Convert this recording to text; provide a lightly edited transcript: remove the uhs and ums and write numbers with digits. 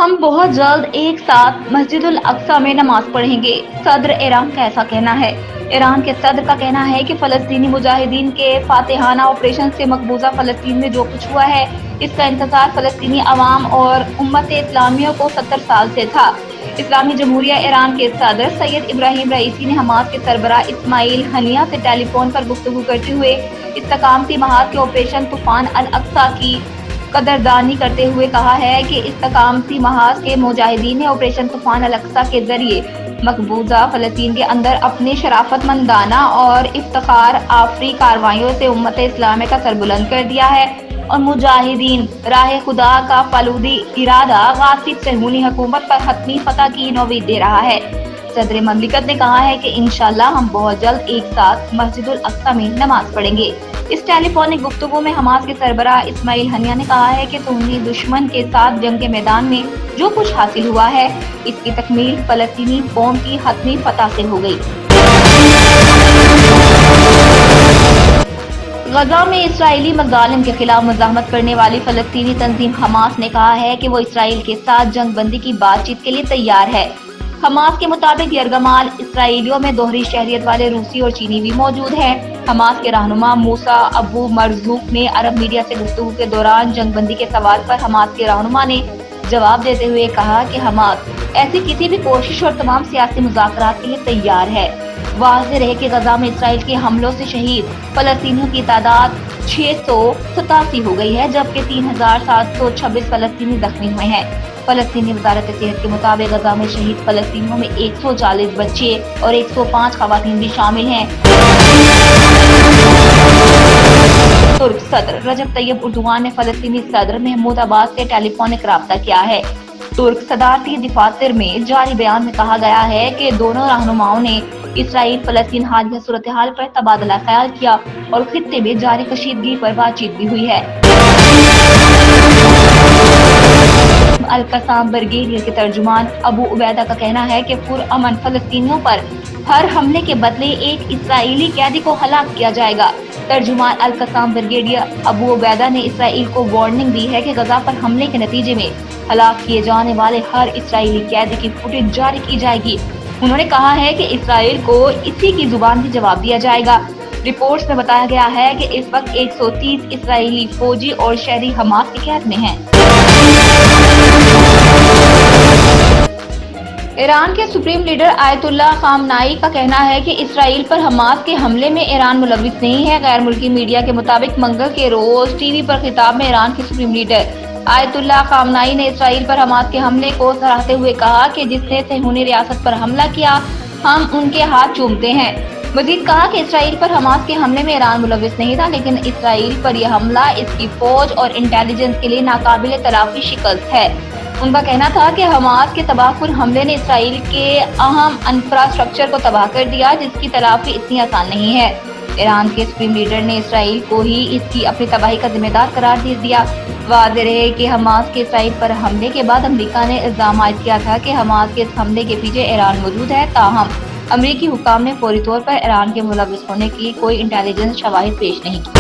हम बहुत जल्द एक साथ मस्जिद उल अक्सा में नमाज पढ़ेंगे। सदर ईरान का ऐसा कहना है। ईरान के सदर का कहना है कि फलस्तीनी मुजाहिदीन के फातिहाना ऑपरेशन से मकबूजा फलस्तीन में जो कुछ हुआ है, इसका इंतजार फलस्तीनी अवाम और उम्मत इस्लामिया को 70 साल से था। इस्लामी जमहूरिया ईरान के सदर सैयद इब्राहिम रईसी ने हमास के सरबराह इस्माइल हनिया से टेलीफोन पर गुफ्तगू करते हुए इस्तकामती महाज के ऑपरेशन तूफान अल अक्सा की कदरदानी करते हुए कहा है कि इस्तकामती महाज के मुजाहिदीन ने ऑपरेशन तूफान अल अक्सा के जरिए मकबूजा फलस्तीन के अंदर अपने शराफतमंदाना और इफ्तिखार आफरी कार्रवाइयों से उम्मत इस्लामिया का सर बुलंद कर दिया है और मुजाहिदीन राह खुदा का फलूदी इरादा गासिब सहूनी हुकूमत पर हतमी फतह की नौबत दे रहा है। सदर ममलिकत ने कहा है कि इंशाअल्लाह हम बहुत जल्द एक साथ मस्जिद उल अक्सा में नमाज पढ़ेंगे। इस टेलीफोनिक गुफ्तगू में हमास के सरबराह इस्माइल हनिया ने कहा है कि सुन्नी दुश्मन के साथ जंग के मैदान में जो कुछ हासिल हुआ है, इसकी तकमील फलस्तीनी कौम की हतमी फतह से हो गई। गजा में इसराइली मज़ालिम के खिलाफ मज़ाहमत करने वाली फलस्तीनी तंजीम हमास ने कहा है कि वो इसराइल के साथ जंग बंदी की बातचीत के लिए तैयार है। हमास के मुताबिक यरगमाल इसराइलियों में दोहरी शहरियत वाले रूसी और चीनी भी मौजूद हैं। हमास के रहनुमा मूसा अबू मरजूक ने अरब मीडिया से गुफ्तगू के दौरान जंग बंदी के सवाल पर हमास के रहनुमा ने जवाब देते हुए कहा कि हमास ऐसी किसी भी कोशिश और तमाम सियासी मुज़ाकरात के लिए तैयार है। वाज़ेह रहे कि गजा में इसराइल के हमलों से शहीद फलस्तीनियों की तादाद 687 हो गई है, जबकि 3726 फलस्तीनी जख्मी हुए हैं। फलस्तीनी वजारत सेहत के मुताबिक गजा में शहीद फलस्तीनियों में 140 बच्चे और 105 खवातीन भी शामिल हैं। तुर्क सदर रजब तैयब उर्दुआन ने फलस्तीनी सदर महमूद अब्बास से टेलीफोनिक राब्ता किया है। तुर्क सदारती दफातर में जारी बयान में कहा गया है कि दोनों रहनुमाओं ने इसराइल फलस्तीन हालिया सूरत हाल पर तबादला ख्याल किया और खित्ते में जारी कशीदगी पर बातचीत भी हुई है। अल-कसाम ब्रिगेडियर के तर्जुमान अबू उबैदा का कहना है कि पुरअमन फलस्तीनियों पर हर हमले के बदले एक इसराइली कैदी को हलाक किया जाएगा। तर्जुमान अल-कसाम ब्रिगेडियर अबू उबैदा ने इसराइल को वार्निंग दी है कि गजा पर हमले के नतीजे में हलाक किए जाने वाले हर इसराइली कैदी की फुटेज जारी की जाएगी। उन्होंने कहा है कि इसराइल को इसी की जुबान भी जवाब दिया जाएगा। रिपोर्ट्स में बताया गया है कि इस वक्त 130 इसराइली फौजी और शहरी हमास की कैद में हैं। ईरान के सुप्रीम लीडर आयतुल्ला खामनाई का कहना है कि इसराइल पर हमास के हमले में ईरान मुलव्विस नहीं है। गैर मुल्की मीडिया के मुताबिक मंगल के रोज टीवी पर खिताब में ईरान के सुप्रीम लीडर आयतुल्ला खामनाई ने इसराइल पर हमास के हमले को सराहते हुए कहा कि जिसने सहूनी रियासत पर हमला किया, हम उनके हाथ चूमते हैं। मजीद कहा कि इसराइल पर हमास के हमले में ईरान मुलव्विस नहीं था, लेकिन इसराइल पर यह हमला इसकी फौज और इंटेलिजेंस के लिए नाकाबिले तलाफी शिकस्त है। उनका कहना था कि हमास के तबाहकुन हमले ने इसराइल के अहम इंफ्रास्ट्रक्चर को तबाह कर दिया, जिसकी तलाफी इतनी आसान नहीं है। ईरान के सुप्रीम लीडर ने इसराइल को ही इसकी अपनी तबाही का जिम्मेदार करार दे दिया। वाज़ेह रहे कि हमास के इसराइल पर हमले के बाद अमेरिका ने इल्जाम आयद किया था कि हमास के इस हमले के पीछे ईरान मौजूद है, ताहम अमेरिकी हुक्काम ने फौरी तौर पर ईरान के मुलव्विस होने की कोई इंटेलिजेंस शवाहिद पेश नहीं की।